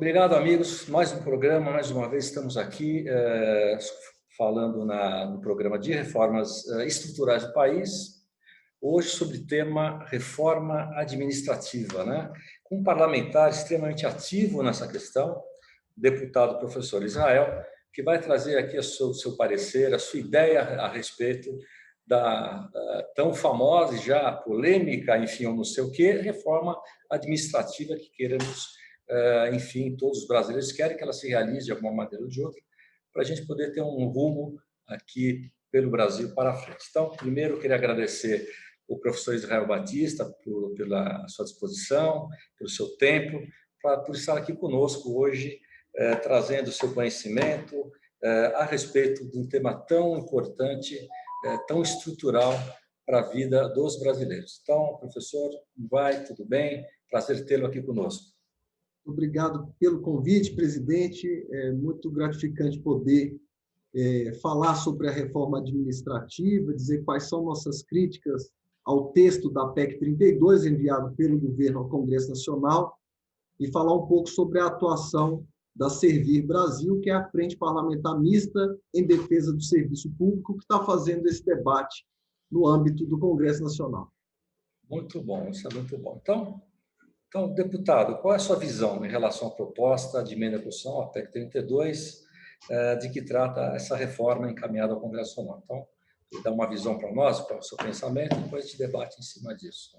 Obrigado, amigos. Mais um programa, mais uma vez estamos aqui falando no programa de reformas estruturais do país, hoje sobre o tema reforma administrativa, né? Com um parlamentar extremamente ativo nessa questão, o deputado professor Israel, que vai trazer aqui o seu parecer, a sua ideia a respeito da tão famosa e já polêmica, enfim, ou não sei o que, reforma administrativa que queremos. Enfim, todos os brasileiros querem que ela se realize de alguma maneira ou de outra, para a gente poder ter um rumo aqui pelo Brasil para frente. Então, primeiro, eu queria agradecer o professor Israel Batista pela sua disposição, pelo seu tempo, por estar aqui conosco hoje, trazendo o seu conhecimento a respeito de um tema tão importante, tão estrutural para a vida dos brasileiros. Então, professor, tudo bem? Prazer tê-lo aqui conosco. Obrigado pelo convite, presidente. É muito gratificante poder falar sobre a reforma administrativa, dizer quais são nossas críticas ao texto da PEC 32, enviado pelo governo ao Congresso Nacional, e falar um pouco sobre a atuação da Servir Brasil, que é a Frente Parlamentar Mista em Defesa do Serviço Público, que está fazendo esse debate no âmbito do Congresso Nacional. Muito bom, isso é muito bom. Então, deputado, qual é a sua visão em relação à proposta de emenda à Constituição, a PEC 32, de que trata essa reforma encaminhada ao Congresso Nacional? Então, dá uma visão para nós, para o seu pensamento, e depois a gente debate em cima disso.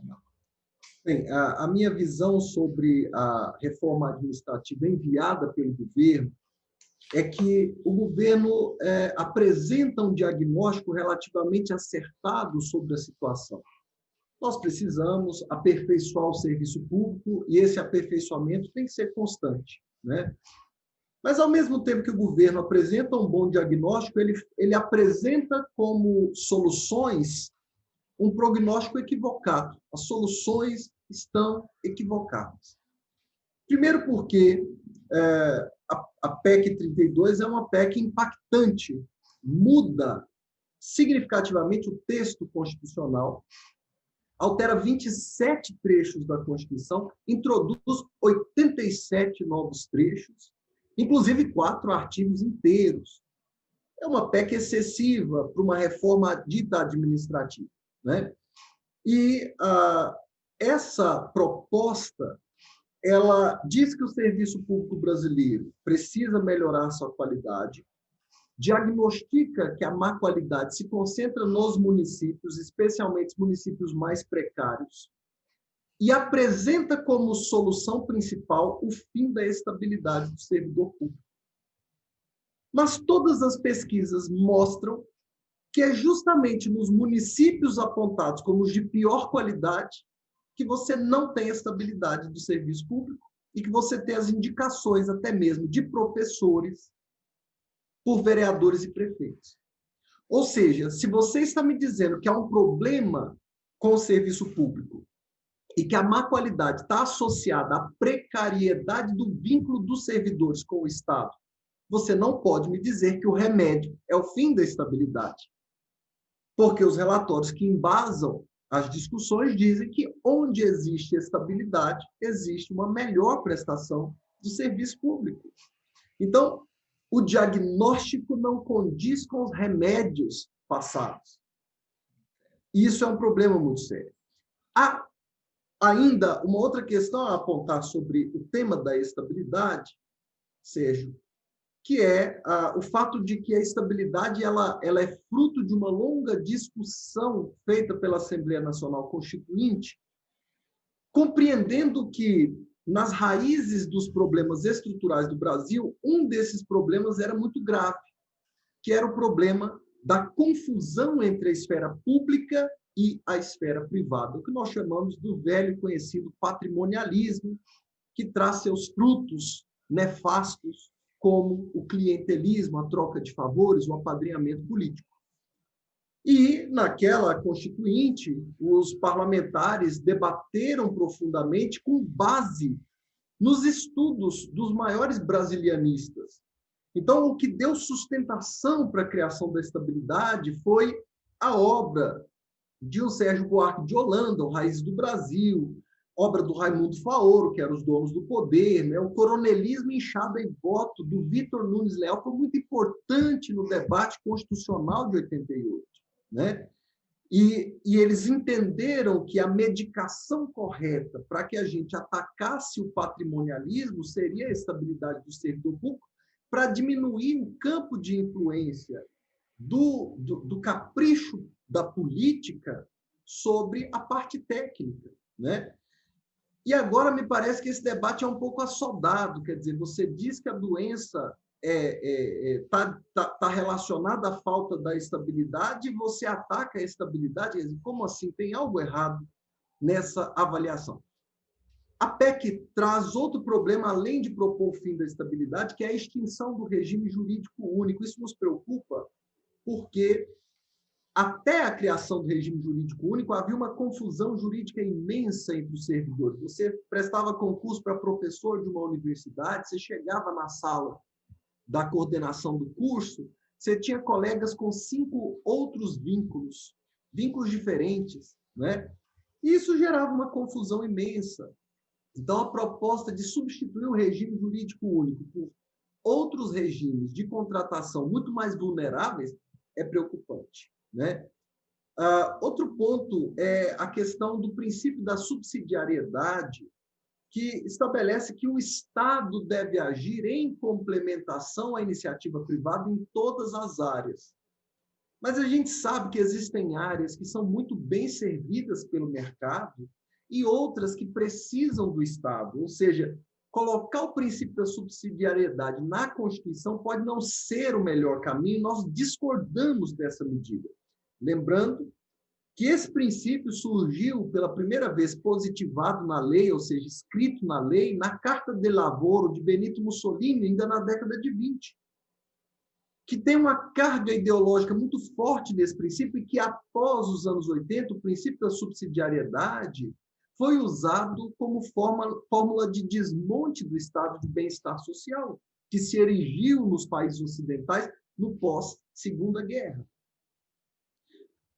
Bem, a minha visão sobre a reforma administrativa enviada pelo governo é que o governo apresenta um diagnóstico relativamente acertado sobre a situação. Nós precisamos aperfeiçoar o serviço público e esse aperfeiçoamento tem que ser constante, né? Mas, ao mesmo tempo que o governo apresenta um bom diagnóstico, ele apresenta como soluções um prognóstico equivocado. As soluções estão equivocadas. Primeiro porque a PEC 32 é uma PEC impactante, muda significativamente o texto constitucional, altera 27 trechos da Constituição, introduz 87 novos trechos, inclusive 4 artigos inteiros. É uma PEC excessiva para uma reforma dita administrativa, né? E essa proposta, ela diz que o serviço público brasileiro precisa melhorar sua qualidade, diagnostica que a má qualidade se concentra nos municípios, especialmente os municípios mais precários, e apresenta como solução principal o fim da estabilidade do servidor público. Mas todas as pesquisas mostram que é justamente nos municípios apontados como os de pior qualidade que você não tem estabilidade do serviço público e que você tem as indicações até mesmo de professores por vereadores e prefeitos. Ou seja, se você está me dizendo que há um problema com o serviço público e que a má qualidade está associada à precariedade do vínculo dos servidores com o Estado, você não pode me dizer que o remédio é o fim da estabilidade. Porque os relatórios que embasam as discussões dizem que onde existe estabilidade, existe uma melhor prestação do serviço público. Então, o diagnóstico não condiz com os remédios passados. E isso é um problema muito sério. Há ainda uma outra questão a apontar sobre o tema da estabilidade, Sérgio, que é o fato de que a estabilidade ela é fruto de uma longa discussão feita pela Assembleia Nacional Constituinte, compreendendo que nas raízes dos problemas estruturais do Brasil, um desses problemas era muito grave, que era o problema da confusão entre a esfera pública e a esfera privada, o que nós chamamos do velho conhecido patrimonialismo, que traz seus frutos nefastos, como o clientelismo, a troca de favores, o apadrinhamento político. E, naquela Constituinte, os parlamentares debateram profundamente com base nos estudos dos maiores brasilianistas. Então, o que deu sustentação para a criação da estabilidade foi a obra de um Sérgio Buarque de Holanda, o Raízes do Brasil, obra do Raimundo Faoro, que era Os Donos do Poder, né? O Coronelismo, Enxada e Voto, do Vitor Nunes Leal, foi muito importante no debate constitucional de 88. Né? E eles entenderam que a medicação correta para que a gente atacasse o patrimonialismo seria a estabilidade do servidor público, para diminuir o campo de influência do capricho da política sobre a parte técnica. Né? E agora me parece que esse debate é um pouco assodado, quer dizer, você diz que a doença está relacionada à falta da estabilidade e você ataca a estabilidade. Como assim? Tem algo errado nessa avaliação. A PEC traz outro problema, além de propor o fim da estabilidade, que é a extinção do regime jurídico único. Isso nos preocupa, porque até a criação do regime jurídico único, havia uma confusão jurídica imensa entre os servidores. Você prestava concurso para professor de uma universidade, você chegava na sala da coordenação do curso, você tinha colegas com 5 outros vínculos diferentes. Né? E isso gerava uma confusão imensa. Então, a proposta de substituir o regime jurídico único por outros regimes de contratação muito mais vulneráveis é preocupante. Né? Outro ponto é a questão do princípio da subsidiariedade, que estabelece que o Estado deve agir em complementação à iniciativa privada em todas as áreas. Mas a gente sabe que existem áreas que são muito bem servidas pelo mercado e outras que precisam do Estado, ou seja, colocar o princípio da subsidiariedade na Constituição pode não ser o melhor caminho, nós discordamos dessa medida. Lembrando que esse princípio surgiu pela primeira vez positivado na lei, ou seja, escrito na lei, na Carta de Lavoro de Benito Mussolini, ainda na década de 20, que tem uma carga ideológica muito forte desse princípio e que, após os anos 80, o princípio da subsidiariedade foi usado como fórmula de desmonte do estado de bem-estar social, que se erigiu nos países ocidentais no pós-Segunda Guerra.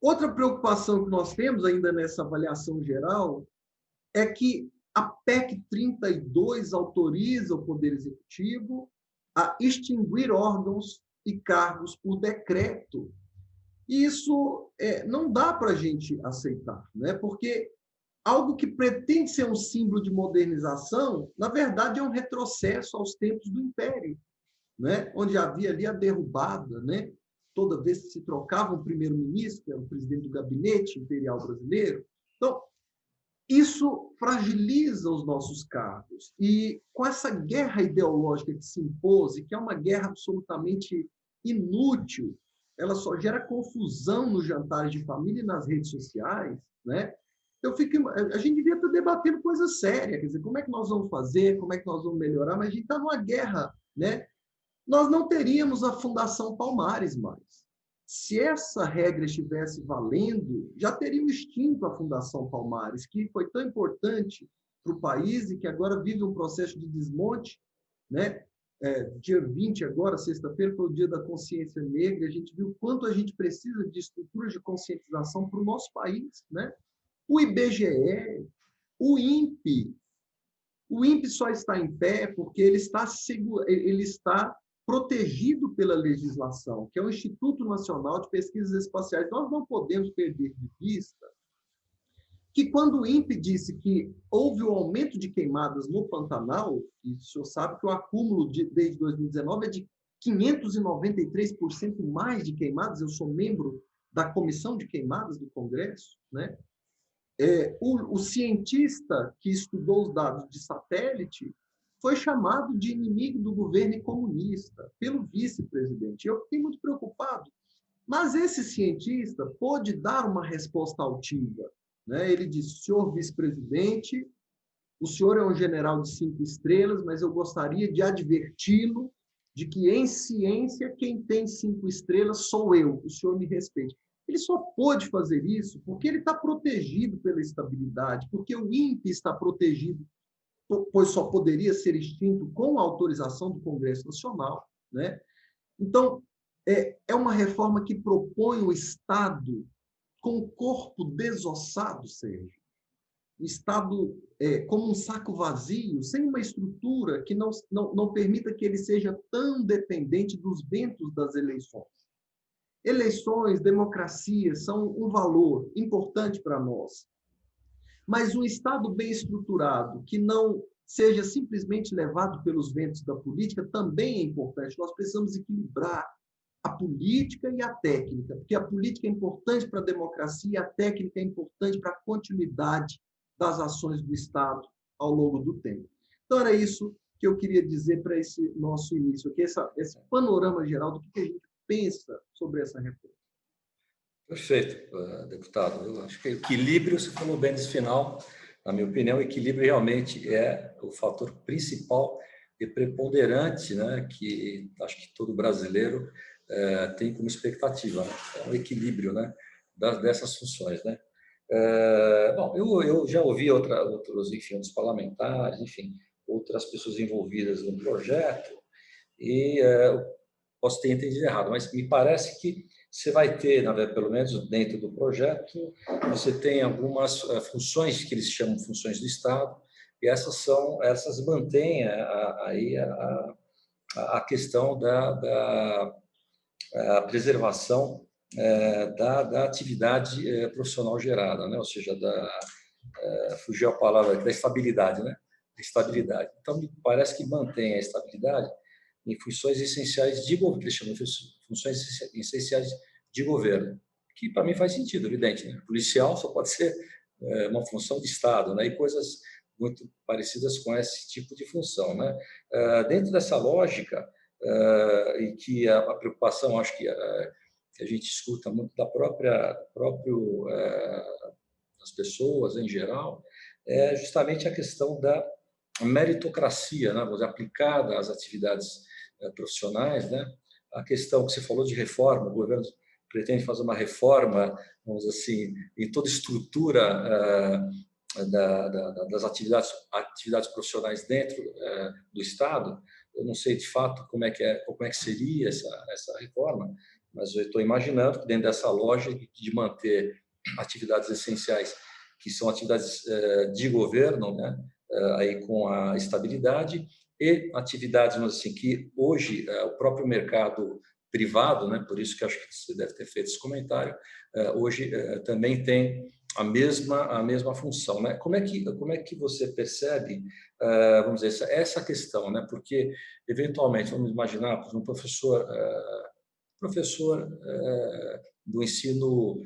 Outra preocupação que nós temos ainda nessa avaliação geral é que a PEC 32 autoriza o Poder Executivo a extinguir órgãos e cargos por decreto. E isso não dá para a gente aceitar, né? Porque algo que pretende ser um símbolo de modernização, na verdade, é um retrocesso aos tempos do Império, né? Onde havia ali a derrubada, né? Toda vez que se trocava um primeiro-ministro, que era o presidente do gabinete imperial brasileiro. Então, isso fragiliza os nossos cargos. E com essa guerra ideológica que se impôs, que é uma guerra absolutamente inútil, ela só gera confusão nos jantares de família e nas redes sociais, né? A gente devia estar debatendo coisa séria, quer dizer, como é que nós vamos fazer, como é que nós vamos melhorar, mas a gente está numa guerra, né? Nós não teríamos a Fundação Palmares mais. Se essa regra estivesse valendo, já teríamos extinto a Fundação Palmares, que foi tão importante para o país e que agora vive um processo de desmonte. Né? Dia 20, agora, sexta-feira, foi o Dia da Consciência Negra, a gente viu quanto a gente precisa de estruturas de conscientização para o nosso país. Né? O IBGE, o INPE. O INPE só está em pé porque ele está protegido pela legislação, que é o Instituto Nacional de Pesquisas Espaciais. Nós não podemos perder de vista que quando o INPE disse que houve um aumento de queimadas no Pantanal, e o senhor sabe que o acúmulo desde 2019 é de 593% mais de queimadas, eu sou membro da Comissão de Queimadas do Congresso, né? O cientista que estudou os dados de satélite foi chamado de inimigo do governo comunista pelo vice-presidente. Eu fiquei muito preocupado. Mas esse cientista pôde dar uma resposta altiva. Né? Ele disse, senhor vice-presidente, o senhor é um general de 5 estrelas, mas eu gostaria de adverti-lo de que, em ciência, quem tem 5 estrelas sou eu, o senhor me respeite. Ele só pôde fazer isso porque ele está protegido pela estabilidade, porque o INPE está protegido, pois só poderia ser extinto com a autorização do Congresso Nacional. Né? Então, é uma reforma que propõe o Estado com o corpo desossado, Sérgio. um Estado como um saco vazio, sem uma estrutura que não permita que ele seja tão dependente dos ventos das eleições. Eleições, democracia são um valor importante para nós, mas um Estado bem estruturado, que não seja simplesmente levado pelos ventos da política, também é importante. Nós precisamos equilibrar a política e a técnica, porque a política é importante para a democracia e a técnica é importante para a continuidade das ações do Estado ao longo do tempo. Então, era isso que eu queria dizer para esse nosso início aqui, esse panorama geral do que a gente pensa sobre essa reforma. Perfeito, deputado. Eu acho que equilíbrio, você falou bem nesse final, na minha opinião, o equilíbrio realmente é o fator principal e preponderante, né, que acho que todo brasileiro tem como expectativa, né? É o equilíbrio, né, dessas funções, né? Bom, eu já ouvi outros, enfim, outros parlamentares, enfim, outras pessoas envolvidas no projeto e posso ter entendido errado, mas me parece que você vai ter, pelo menos dentro do projeto, você tem algumas funções que eles chamam de funções do Estado, e essas mantêm aí a questão da preservação da atividade profissional gerada, né? Ou seja, fugiu a palavra, da estabilidade, né? Estabilidade. Então, me parece que mantém a estabilidade em funções essenciais de governo, que eles chamam de funções essenciais de governo, que para mim faz sentido, evidente, né? Policial só pode ser uma função de Estado, né? E coisas muito parecidas com esse tipo de função, né? Dentro dessa lógica, e que a preocupação, acho que a gente escuta muito das pessoas em geral, é justamente a questão da meritocracia, né? Aplicada às atividades profissionais, né? A questão que você falou de reforma, o governo pretende fazer uma reforma, vamos dizer assim, em toda a estrutura das atividades profissionais dentro do Estado. Eu não sei de fato como é que seria essa reforma, mas eu estou imaginando que dentro dessa lógica de manter atividades essenciais, que são atividades de governo, né? Aí com a estabilidade, e atividades assim, que hoje o próprio mercado privado, né? Por isso que acho que você deve ter feito esse comentário, hoje também tem a mesma função, né? Como é que você percebe, vamos dizer, essa questão, né? Porque eventualmente vamos imaginar, por exemplo, um professor do ensino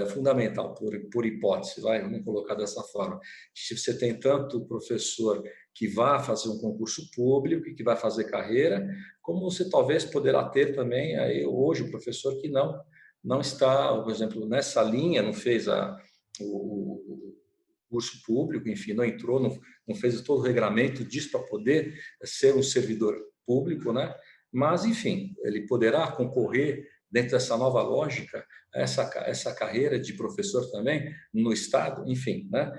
fundamental, por hipótese, vamos colocar dessa forma. Se você tem tanto professor que vai fazer um concurso público e que vai fazer carreira, como você talvez poderá ter também aí hoje o professor que não está, por exemplo, nessa linha, não fez o curso público, enfim, não entrou, não fez todo o regramento disso para poder ser um servidor público, né? Mas, enfim, ele poderá concorrer dentro dessa nova lógica, essa carreira de professor também no Estado, enfim, né?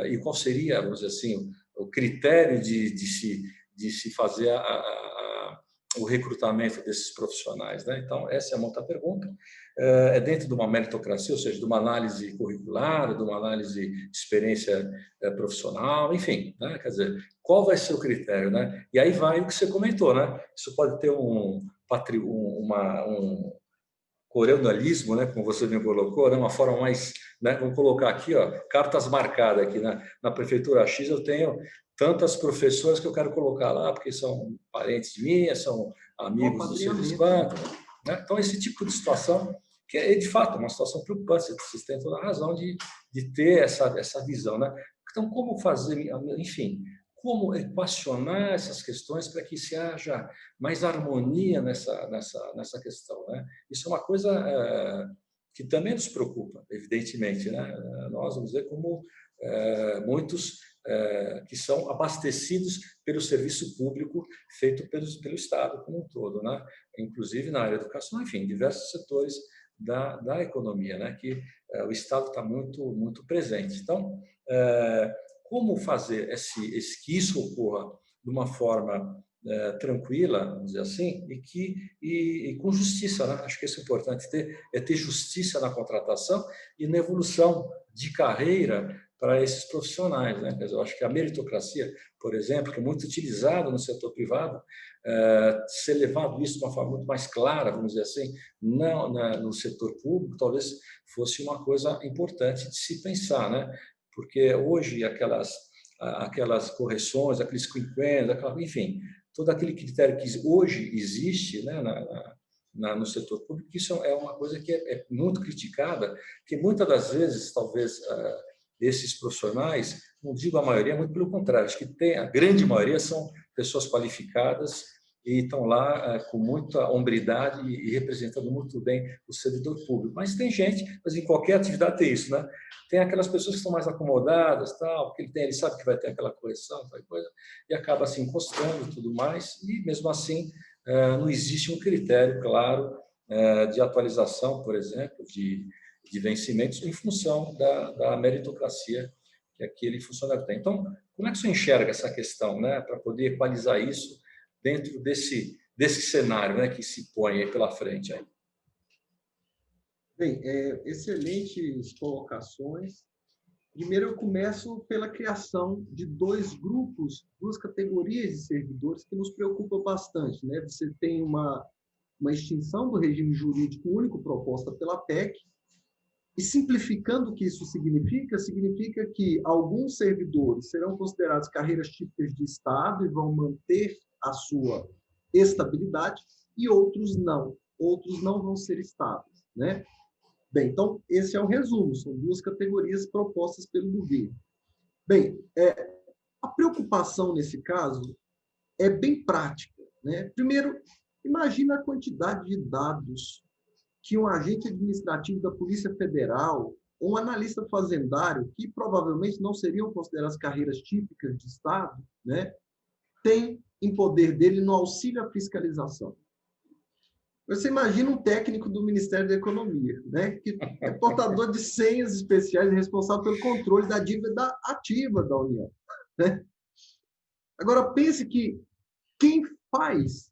E qual seria, vamos dizer assim, o critério de se fazer o recrutamento desses profissionais, né? Então, essa é uma outra pergunta. É dentro de uma meritocracia, ou seja, de uma análise curricular, de uma análise de experiência profissional, enfim, né? Quer dizer, qual vai ser o critério, né? E aí vai o que você comentou, né? Isso pode ter um coronelismo, né, como você me colocou, né, uma forma mais, né, vamos colocar aqui, ó, cartas marcadas aqui na prefeitura X, eu tenho tantas professoras que eu quero colocar lá porque são parentes minhas, são amigos do seu espanto, né? Então esse tipo de situação que é de fato uma situação preocupante, vocês têm toda a razão de ter essa visão, né? Então como fazer, enfim, como equacionar essas questões para que se haja mais harmonia nessa questão, né? Isso é uma coisa que também nos preocupa, evidentemente, né? Nós vamos ver como muitos que são abastecidos pelo serviço público feito pelo Estado como um todo, né? Inclusive na área da educação, enfim, diversos setores da economia, né? Que o Estado está muito presente. Então, como fazer que isso ocorra de uma forma tranquila, vamos dizer assim, e com justiça, né? Acho que isso é importante, ter justiça na contratação e na evolução de carreira para esses profissionais, né? Quer dizer, eu acho que a meritocracia, por exemplo, que é muito utilizada no setor privado, ser levado isso de uma forma muito mais clara, vamos dizer assim, não no setor público, talvez fosse uma coisa importante de se pensar, né? Porque hoje aquelas correções, aqueles quinquênios, enfim, todo aquele critério que hoje existe, né, no setor público, isso é uma coisa que é muito criticada, que muitas das vezes, talvez, esses profissionais, não digo a maioria, muito pelo contrário, acho que a grande maioria são pessoas qualificadas e estão lá com muita hombridade e representando muito bem o servidor público. Mas tem gente, mas em qualquer atividade tem isso, né? Tem aquelas pessoas que estão mais acomodadas, tal, porque ele sabe que vai ter aquela correção, tal coisa, e acaba se encostando e tudo mais, e mesmo assim não existe um critério claro de atualização, por exemplo, de vencimentos em função da meritocracia que aquele funcionário tem. Então, como é que você enxerga essa questão, né, para poder equalizar isso dentro desse cenário, né, que se põe aí pela frente? Aí? Bem, excelentes colocações. Primeiro, eu começo pela criação de dois grupos, duas categorias de servidores que nos preocupam bastante, né? Você tem uma extinção do regime jurídico único proposta pela PEC, e simplificando o que isso significa que alguns servidores serão considerados carreiras típicas de Estado e vão manter a sua estabilidade, e outros não vão ser estáveis, né? Bem, então, esse é o resumo, são duas categorias propostas pelo governo. Bem, a preocupação nesse caso é bem prática, né? Primeiro, imagina a quantidade de dados que um agente administrativo da Polícia Federal ou um analista fazendário, que provavelmente não seriam consideradas carreiras típicas de Estado, né, tem em poder dele no auxílio à fiscalização. Você imagina um técnico do Ministério da Economia, né, que é portador de senhas especiais e responsável pelo controle da dívida ativa da União, né? Agora, pense que quem faz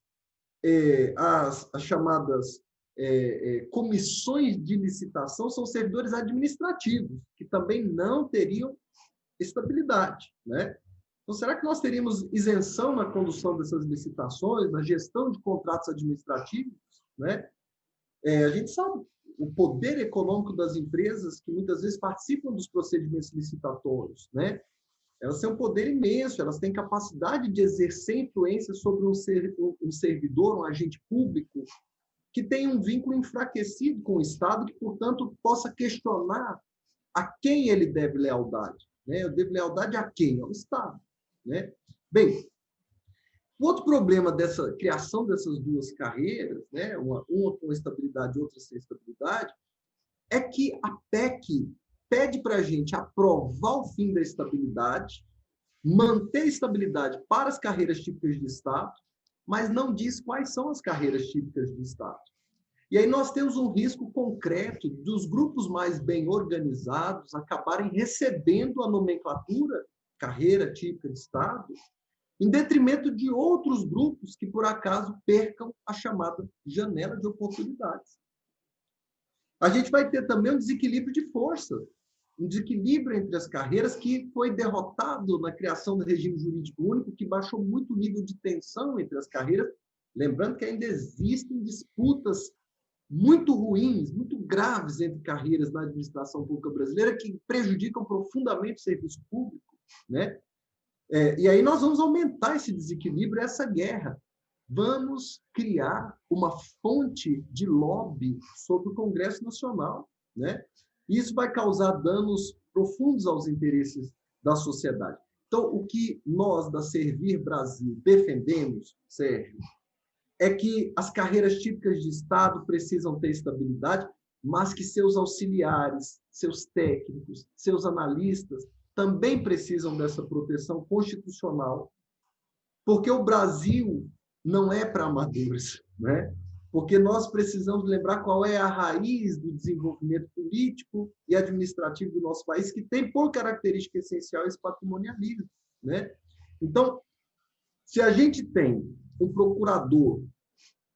as chamadas comissões de licitação são servidores administrativos, que também não teriam estabilidade, né? Então, será que nós teríamos isenção na condução dessas licitações, na gestão de contratos administrativos, né? A gente sabe o poder econômico das empresas que muitas vezes participam dos procedimentos licitatórios, né? Elas têm um poder imenso, elas têm capacidade de exercer influência sobre um servidor, um agente público, que tem um vínculo enfraquecido com o Estado, que, portanto, possa questionar a quem ele deve lealdade, né? Eu devo lealdade a quem? Ao Estado, né? Bem, o outro problema dessa criação dessas duas carreiras, né, uma com estabilidade e outra sem estabilidade, é que a PEC pede para a gente aprovar o fim da estabilidade, manter a estabilidade para as carreiras típicas de Estado, mas não diz quais são as carreiras típicas de Estado. E aí nós temos um risco concreto dos grupos mais bem organizados acabarem recebendo a nomenclatura carreira típica de Estado, em detrimento de outros grupos que, por acaso, percam a chamada janela de oportunidades. A gente vai ter também um desequilíbrio de força, um desequilíbrio entre as carreiras que foi derrotado na criação do regime jurídico único, que baixou muito o nível de tensão entre as carreiras, lembrando que ainda existem disputas muito ruins, muito graves entre carreiras na administração pública brasileira que prejudicam profundamente o serviço público, né? E aí nós vamos aumentar esse desequilíbrio, essa guerra. Vamos criar uma fonte de lobby sobre o Congresso Nacional, né? Isso vai causar danos profundos aos interesses da sociedade. Então, o que nós, da Servir Brasil, defendemos, Sérgio, é que as carreiras típicas de Estado precisam ter estabilidade, mas que seus auxiliares, seus técnicos, seus analistas também precisam dessa proteção constitucional, porque o Brasil não é para amadores, né? Porque nós precisamos lembrar qual é a raiz do desenvolvimento político e administrativo do nosso país, que tem por característica essencial esse patrimonialismo, né? Então, se a gente tem um procurador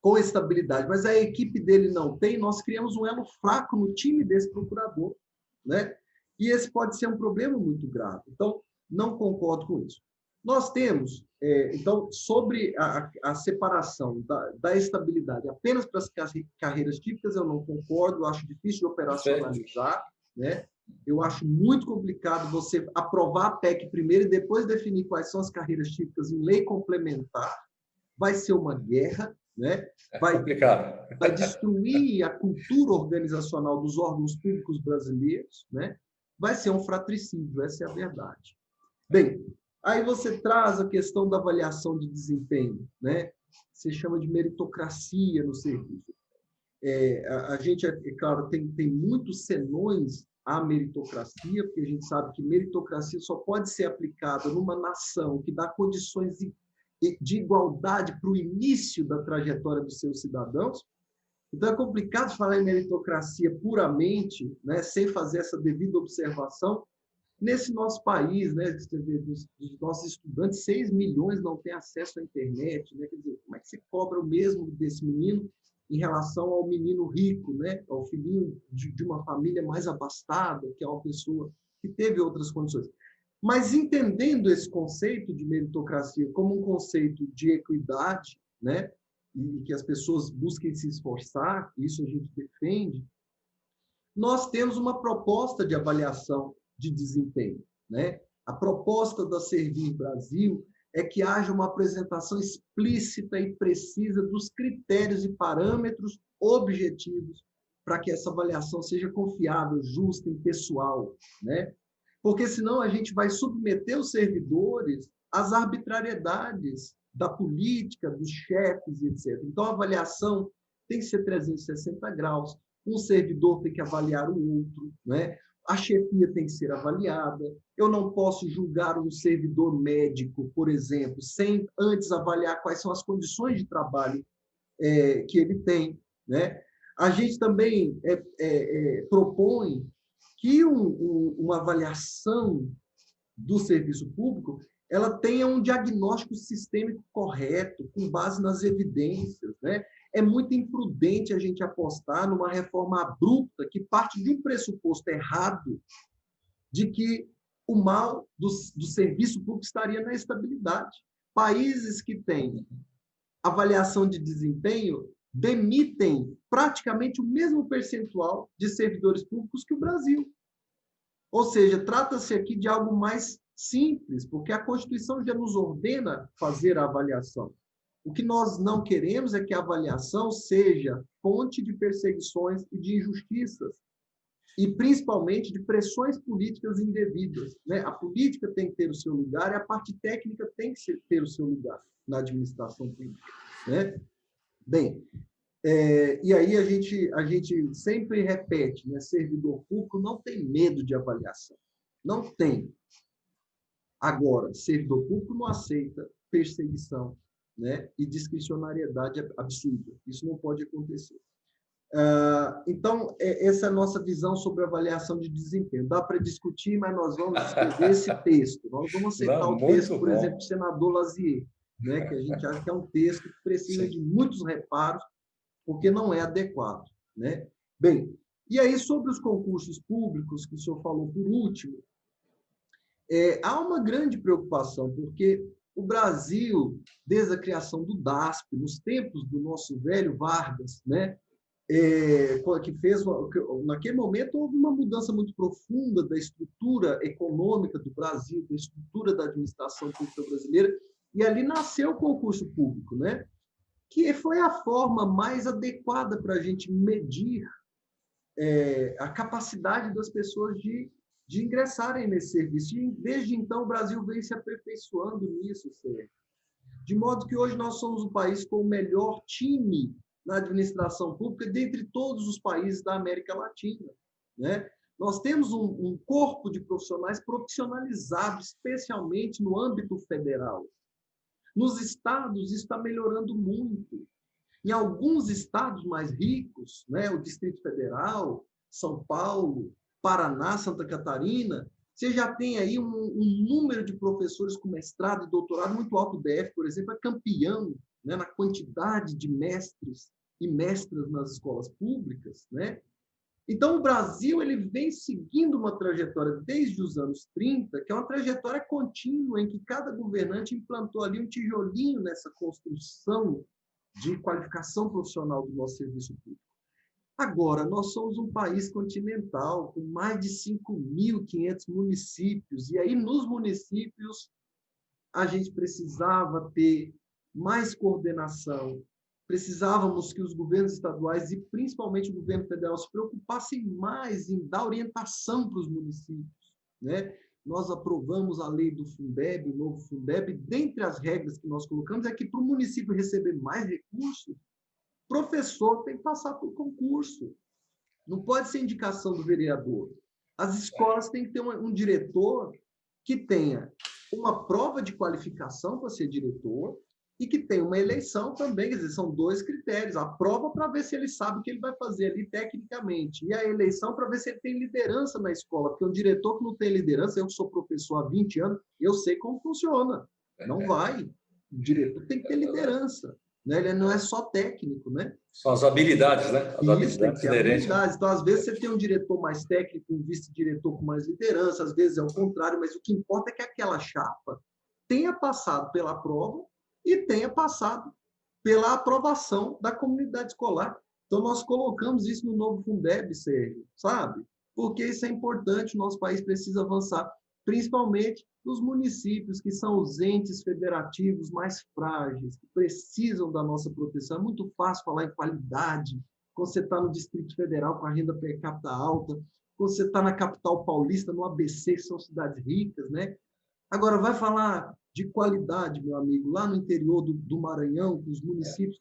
com estabilidade, mas a equipe dele não tem, nós criamos um elo fraco no time desse procurador, né? E esse pode ser um problema muito grave. Então, não concordo com isso. Nós temos, então, sobre a separação da estabilidade apenas para as carreiras típicas, eu não concordo, acho difícil de operacionalizar, né? Eu acho muito complicado você aprovar a PEC primeiro e depois definir quais são as carreiras típicas em lei complementar. Vai ser uma guerra, né? Vai destruir a cultura organizacional dos órgãos públicos brasileiros, né? Vai ser um fratricídio, essa é a verdade. Bem, aí você traz a questão da avaliação de desempenho, né? Você chama de meritocracia no serviço. A gente, claro, tem muitos senões à meritocracia, porque a gente sabe que meritocracia só pode ser aplicada numa nação que dá condições de igualdade para o início da trajetória dos seus cidadãos. Então, é complicado falar em meritocracia puramente, né, sem fazer essa devida observação. Nesse nosso país, né, dos nossos estudantes, 6 milhões não têm acesso à internet. Né? Quer dizer, como é que você cobra o mesmo desse menino em relação ao menino rico, né? Ao filhinho de uma família mais abastada, que é uma pessoa que teve outras condições? Mas entendendo esse conceito de meritocracia como um conceito de equidade, né? E que as pessoas busquem se esforçar, isso a gente defende, nós temos uma proposta de avaliação de desempenho, né? A proposta da Servir Brasil é que haja uma apresentação explícita e precisa dos critérios e parâmetros objetivos para que essa avaliação seja confiável, justa, impessoal, né? Porque senão a gente vai submeter os servidores às arbitrariedades da política, dos chefes, etc. Então, a avaliação tem que ser 360 graus, um servidor tem que avaliar o outro, né? A chefia tem que ser avaliada. Eu não posso julgar um servidor médico, por exemplo, sem antes avaliar quais são as condições de trabalho que ele tem, né? A gente também propõe que uma avaliação do serviço público ela tenha um diagnóstico sistêmico correto, com base nas evidências, né? É muito imprudente a gente apostar numa reforma abrupta que parte de um pressuposto errado de que o mal do serviço público estaria na estabilidade. Países que têm avaliação de desempenho demitem praticamente o mesmo percentual de servidores públicos que o Brasil. Ou seja, trata-se aqui de algo mais simples, porque a Constituição já nos ordena fazer a avaliação. O que nós não queremos é que a avaliação seja fonte de perseguições e de injustiças, e principalmente de pressões políticas indevidas, né? A política tem que ter o seu lugar e a parte técnica tem que ter o seu lugar na administração pública, né? Bem, e aí a gente sempre repete, né? Servidor público não tem medo de avaliação. Não tem. Agora, servidor público não aceita perseguição, né? E discricionariedade absurda. Isso não pode acontecer. Então, essa é a nossa visão sobre avaliação de desempenho. Dá para discutir, mas nós vamos escrever esse texto. Nós vamos aceitar o texto, por exemplo, do senador Lazier, né? Que a gente acha que é um texto que precisa de muitos reparos, porque não é adequado, né? Bem, e aí sobre os concursos públicos, que o senhor falou por último, há uma grande preocupação, porque o Brasil, desde a criação do DASP, nos tempos do nosso velho Vargas, né, que fez, naquele momento, houve uma mudança muito profunda da estrutura econômica do Brasil, da estrutura da administração pública brasileira, e ali nasceu o concurso público, né? Que foi a forma mais adequada para a gente medir a capacidade das pessoas de ingressarem nesse serviço. E, desde então, o Brasil vem se aperfeiçoando nisso, Sérgio. De modo que hoje nós somos o país com o melhor time na administração pública dentre todos os países da América Latina, né? Nós temos um corpo de profissionais profissionalizados, especialmente no âmbito federal. Nos estados, isso está melhorando muito. Em alguns estados mais ricos, né, o Distrito Federal, São Paulo, Paraná, Santa Catarina, você já tem aí um número de professores com mestrado e doutorado muito alto. O DF, por exemplo, é campeão, né, na quantidade de mestres e mestras nas escolas públicas, né? Então, o Brasil ele vem seguindo uma trajetória desde os anos 30, que é uma trajetória contínua, em que cada governante implantou ali um tijolinho nessa construção de qualificação profissional do nosso serviço público. Agora, nós somos um país continental, com mais de 5.500 municípios, e aí nos municípios a gente precisava ter mais coordenação, precisávamos que os governos estaduais e principalmente o governo federal se preocupassem mais em dar orientação para os municípios, né? Nós aprovamos a lei do Fundeb, o novo Fundeb, dentre as regras que nós colocamos é que para o município receber mais recursos, professor tem que passar por concurso. Não pode ser indicação do vereador. As escolas têm que ter um diretor que tenha uma prova de qualificação para ser diretor e que tenha uma eleição também. Quer dizer, são 2 critérios. A prova para ver se ele sabe o que ele vai fazer ali tecnicamente. E a eleição para ver se ele tem liderança na escola. Porque um diretor que não tem liderança, eu que sou professor há 20 anos, eu sei como funciona. Não vai. O diretor tem que ter liderança. Né? Ele não é só técnico, né? São as habilidades, né? As habilidades inerentes. Então, às vezes, você tem um diretor mais técnico, um vice-diretor com mais liderança, às vezes é o contrário, mas o que importa é que aquela chapa tenha passado pela prova e tenha passado pela aprovação da comunidade escolar. Então, nós colocamos isso no novo Fundeb, Sérgio, sabe? Porque isso é importante, o nosso país precisa avançar, principalmente nos municípios que são os entes federativos mais frágeis, que precisam da nossa proteção. É muito fácil falar em qualidade quando você está no Distrito Federal com a renda per capita alta, quando você está na capital paulista, no ABC, que são cidades ricas, né? Agora, vai falar de qualidade, meu amigo, lá no interior do Maranhão, com os municípios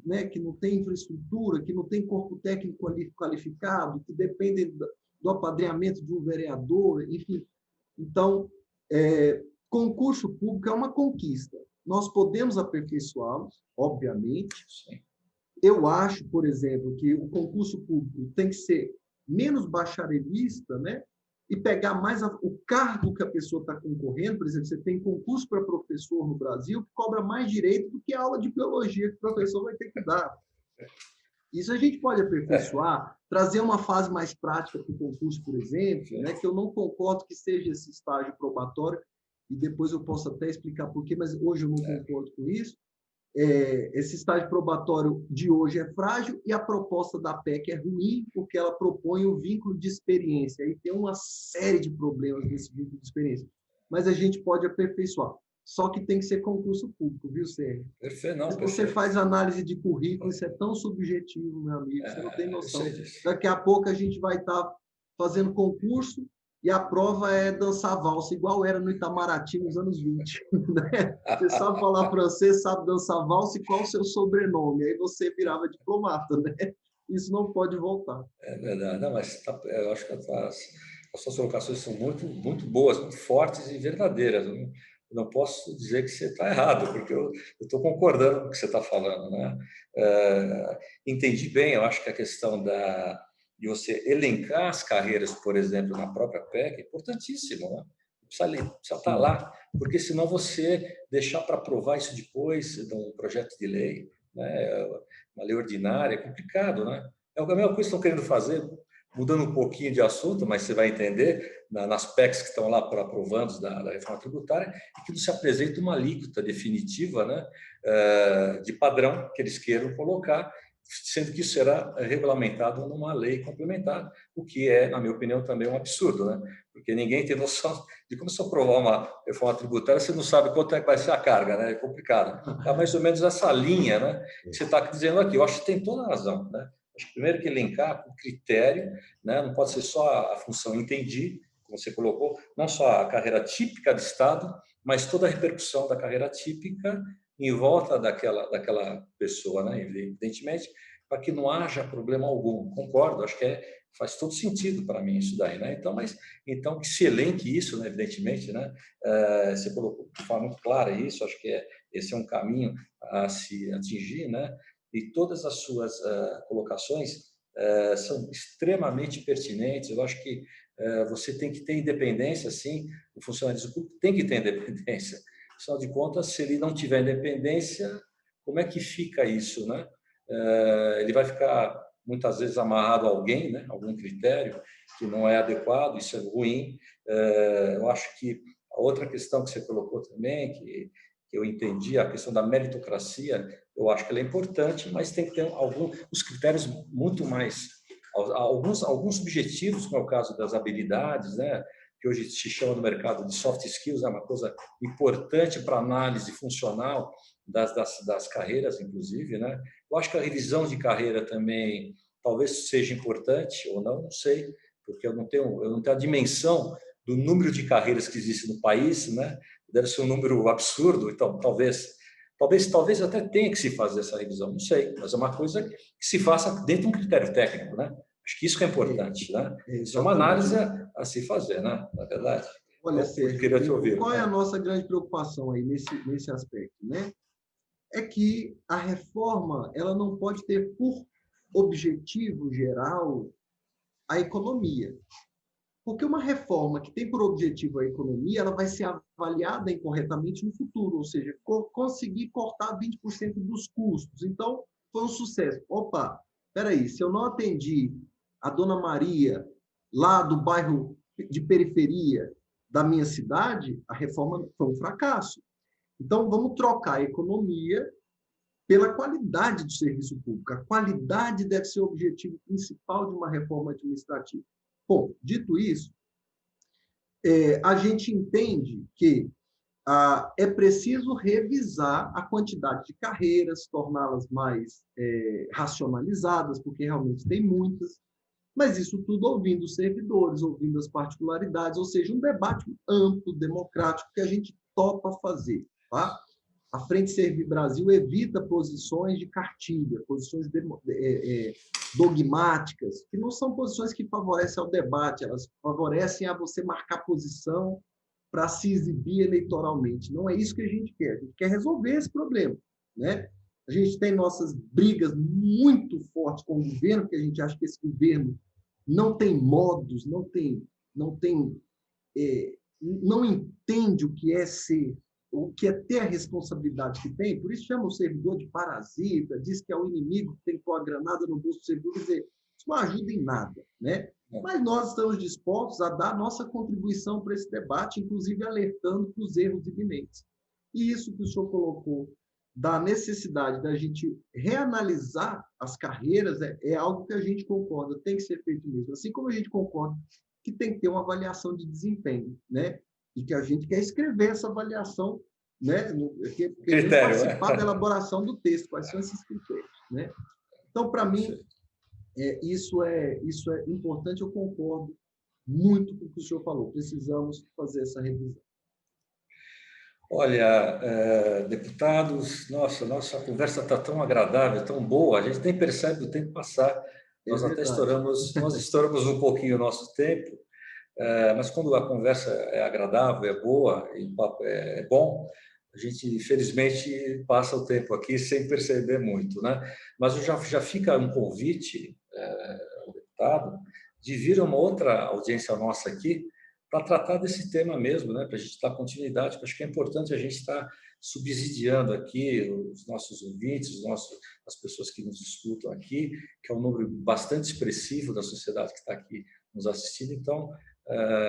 né, que não têm infraestrutura, que não têm corpo técnico qualificado, que dependem do apadrinhamento de um vereador, enfim. Então, concurso público é uma conquista. Nós podemos aperfeiçoá-los, obviamente. Eu acho, por exemplo, que o concurso público tem que ser menos bacharelista, né? E pegar mais o cargo que a pessoa está concorrendo. Por exemplo, você tem concurso para professor no Brasil que cobra mais direito do que a aula de biologia que o professor vai ter que dar. Isso a gente pode aperfeiçoar, trazer uma fase mais prática para o concurso, por exemplo, né, que eu não concordo que seja esse estágio probatório, e depois eu posso até explicar por quê, mas hoje eu não concordo com isso. Esse estágio probatório de hoje é frágil e a proposta da PEC é ruim, porque ela propõe o vínculo de experiência. Aí tem uma série de problemas nesse vínculo de experiência. Mas a gente pode aperfeiçoar. Só que tem que ser concurso público, viu, Sérgio? Perfeito, não, se você faz análise de currículo, isso é tão subjetivo, meu amigo, você não tem noção. Daqui a pouco a gente vai estar fazendo concurso e a prova é dançar valsa, igual era no Itamaraty nos anos 20. Né? Você sabe falar francês, sabe dançar valsa e qual o seu sobrenome. Aí você virava diplomata, né? Isso não pode voltar. É verdade. Não, mas eu acho que as suas colocações são muito, muito boas, muito fortes e verdadeiras. Eu não posso dizer que você está errado, porque eu estou concordando com o que você está falando. Né? Entendi bem, eu acho que a questão de você elencar as carreiras, por exemplo, na própria PEC, é importantíssimo. Né? Precisa estar lá, porque senão você deixar para aprovar isso depois de um projeto de lei, né? Uma lei ordinária, é complicado. Né? É a mesma coisa que estão querendo fazer, mudando um pouquinho de assunto, mas você vai entender, nas PECs que estão lá para aprovandos da reforma tributária, que não se apresenta uma alíquota definitiva, né, de padrão que eles queiram colocar, sendo que isso será regulamentado numa lei complementar, o que é, na minha opinião, também um absurdo, né? Porque ninguém tem noção de como se aprovar uma reforma tributária, você não sabe quanto é que vai ser a carga, né? É complicado. É mais ou menos essa linha, né, que você está dizendo aqui. Eu acho que tem toda a razão, né? Acho que primeiro que elencar com critério, né? Não pode ser só a função entendi, como você colocou, não só a carreira típica do Estado, mas toda a repercussão da carreira típica em volta daquela pessoa, né? Evidentemente, para que não haja problema algum. Concordo, acho que faz todo sentido para mim isso daí, né? Então que se elenque isso, né? Evidentemente, né? Você colocou de forma muito clara isso, acho que esse é um caminho a se atingir, né? E todas as suas colocações são extremamente pertinentes. Eu acho que você tem que ter independência, sim, o funcionário público tem que ter independência. Afinal de contas, se ele não tiver independência, como é que fica isso, né? Ele vai ficar muitas vezes amarrado a alguém, né? Algum critério que não é adequado, isso é ruim. Eu acho que a outra questão que você colocou também, que eu entendi, a questão da meritocracia, eu acho que ela é importante, mas tem que ter os critérios muito mais, alguns subjetivos, como é o caso das habilidades, né? Que hoje se chama no mercado de soft skills, é uma coisa importante para análise funcional das carreiras, inclusive, né? Eu acho que a revisão de carreira também talvez seja importante ou não sei, porque eu não tenho a dimensão do número de carreiras que existe no país, né? Deve ser um número absurdo, então talvez até tenha que se fazer essa revisão, não sei, mas é uma coisa que se faça dentro de um critério técnico, né? Acho que isso que é importante, né? Isso é uma análise a se fazer, né? Na verdade. Olha, Então, eu Sérgio, queria te ouvir. qual é a nossa grande preocupação aí nesse aspecto, né? É que a reforma ela não pode ter por objetivo geral a economia. Porque uma reforma que tem por objetivo a economia, ela vai ser avaliada incorretamente no futuro, ou seja, conseguir cortar 20% dos custos. Então, foi um sucesso. Opa, espera aí, se eu não atendi a Dona Maria lá do bairro de periferia da minha cidade, a reforma foi um fracasso. Então, vamos trocar a economia pela qualidade do serviço público. A qualidade deve ser o objetivo principal de uma reforma administrativa. Bom, dito isso, a gente entende que é preciso revisar a quantidade de carreiras, torná-las mais racionalizadas, porque realmente tem muitas, mas isso tudo ouvindo os servidores, ouvindo as particularidades, ou seja, um debate amplo, democrático, que a gente topa fazer. Tá? A Frente Servir Brasil evita posições de cartilha, posições dogmáticas, que não são posições que favorecem ao debate, elas favorecem a você marcar posição para se exibir eleitoralmente. Não é isso que a gente quer resolver esse problema. Né? A gente tem nossas brigas muito fortes com o governo, porque a gente acha que esse governo não tem modos, não entende o que é ter a responsabilidade que tem, por isso chama o servidor de parasita, diz que é o inimigo que tem que pôr a granada no bolso do servidor, quer dizer, isso não ajuda em nada, né? Mas nós estamos dispostos a dar nossa contribuição para esse debate, inclusive alertando para os erros iminentes. E isso que o senhor colocou, da necessidade da gente reanalisar as carreiras, é algo que a gente concorda, tem que ser feito mesmo. Assim como a gente concorda que tem que ter uma avaliação de desempenho, né? E que a gente quer escrever essa avaliação, né? Querendo participar da elaboração do texto, quais são esses critérios, né? Então, para mim, isso é importante, eu concordo muito com o que o senhor falou, precisamos fazer essa revisão. Olha, deputados, nossa conversa está tão agradável, tão boa, a gente nem percebe o tempo passar. Nós até estouramos um pouquinho o nosso tempo, mas quando a conversa é agradável, é boa, e o papo é bom, a gente, infelizmente, passa o tempo aqui sem perceber muito, né? Mas já fica um convite ao deputado de vir a uma outra audiência nossa aqui para tratar desse tema mesmo, né? Para a gente dar continuidade, porque acho que é importante a gente estar subsidiando aqui os nossos ouvintes, as pessoas que nos escutam aqui, que é um número bastante expressivo da sociedade que está aqui nos assistindo. Então,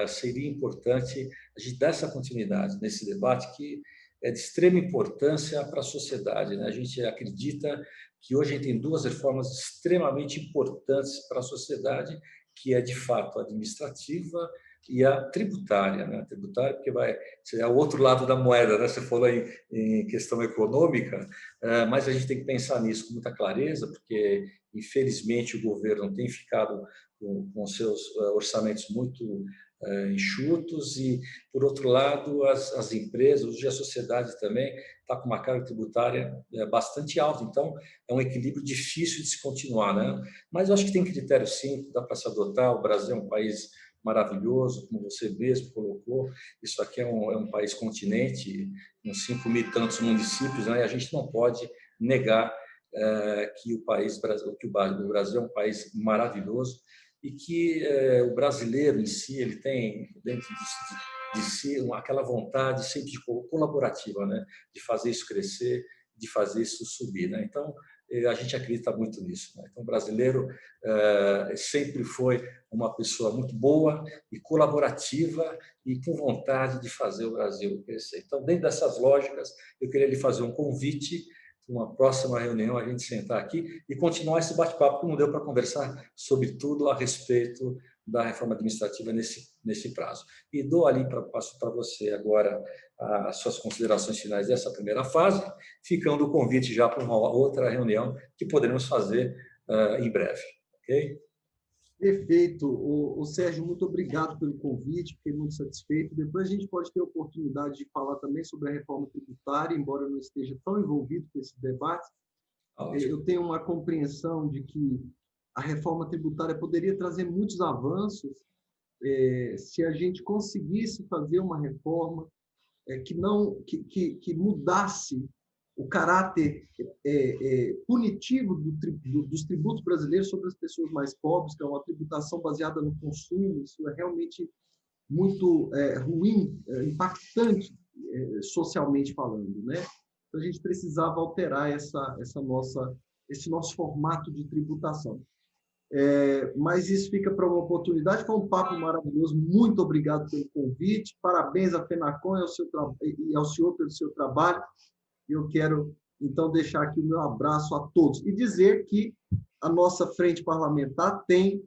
seria importante a gente dar essa continuidade nesse debate que é de extrema importância para a sociedade, né? A gente acredita que hoje a gente tem duas reformas extremamente importantes para a sociedade, que é, de fato, a administrativa e a tributária, né? A tributária, porque vai ser o outro lado da moeda, né? Você falou em questão econômica, mas a gente tem que pensar nisso com muita clareza, porque, infelizmente, o governo tem ficado com seus orçamentos muito enxutos e, por outro lado, as empresas, hoje a sociedade também está com uma carga tributária bastante alta, então é um equilíbrio difícil de se continuar, né? Mas eu acho que tem critério sim, dá para se adotar. O Brasil é um país maravilhoso, como você mesmo colocou, isso aqui é um país continente, com 5.000 e tantos municípios, né? E a gente não pode negar que o Brasil é um país maravilhoso e que o brasileiro em si ele tem dentro de si aquela vontade sempre colaborativa, né? De fazer isso crescer, de fazer isso subir, né? Então, a gente acredita muito nisso, né? Então, o brasileiro sempre foi uma pessoa muito boa e colaborativa e com vontade de fazer o Brasil crescer. Então, dentro dessas lógicas, eu queria lhe fazer um convite, uma próxima reunião, a gente sentar aqui e continuar esse bate-papo, que não deu para conversar sobre tudo a respeito da reforma administrativa nesse prazo. E dou ali, passo para você agora as suas considerações finais dessa primeira fase, ficando o convite já para uma outra reunião que poderemos fazer em breve. Ok? Perfeito. Sérgio, muito obrigado pelo convite, fiquei muito satisfeito. Depois a gente pode ter a oportunidade de falar também sobre a reforma tributária, embora eu não esteja tão envolvido com esse debate. Eu tenho uma compreensão de que a reforma tributária poderia trazer muitos avanços se a gente conseguisse fazer uma reforma que mudasse o caráter punitivo dos tributos brasileiros sobre as pessoas mais pobres, que é uma tributação baseada no consumo. Isso é realmente muito ruim, impactante socialmente falando, né? Então, a gente precisava alterar esse nosso formato de tributação. Mas isso fica para uma oportunidade. Foi um papo maravilhoso. Muito obrigado pelo convite. Parabéns à FENACON e ao senhor pelo seu trabalho. Eu quero, então, deixar aqui o meu abraço a todos e dizer que a nossa frente parlamentar tem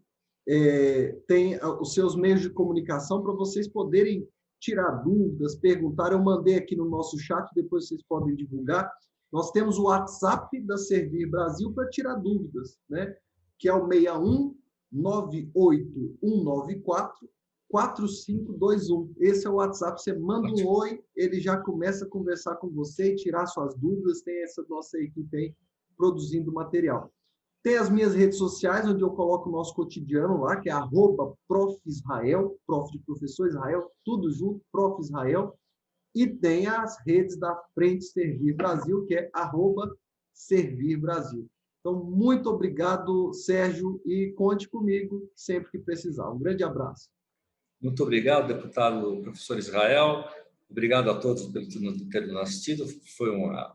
os seus meios de comunicação para vocês poderem tirar dúvidas, perguntar. Eu mandei aqui no nosso chat, depois vocês podem divulgar. Nós temos o WhatsApp da Servir Brasil para tirar dúvidas, né? Que é o 61-98194-4521. Esse é o WhatsApp. Você manda um oi, ele já começa a conversar com você e tirar suas dúvidas. Tem essa nossa equipe aí produzindo material. Tem as minhas redes sociais, onde eu coloco o nosso cotidiano lá, que é @profisrael, prof de professor Israel, tudo junto, Prof. Israel. E tem as redes da Frente Servir Brasil, que é @Servir Brasil. Então, muito obrigado, Sérgio, e conte comigo sempre que precisar. Um grande abraço. Muito obrigado, deputado professor Israel. Obrigado a todos por ter nos assistido. Foi uma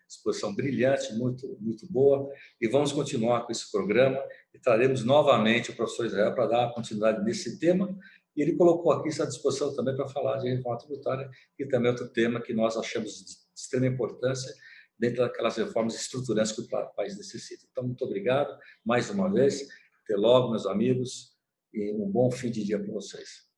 exposição brilhante, muito, muito boa. E vamos continuar com esse programa e traremos novamente o professor Israel para dar continuidade nesse tema. E ele colocou aqui essa disposição também para falar de reforma tributária, que também é outro tema que nós achamos de extrema importância dentro daquelas reformas estruturantes que o país necessita. Então, muito obrigado mais uma vez. Até logo, meus amigos, e um bom fim de dia para vocês.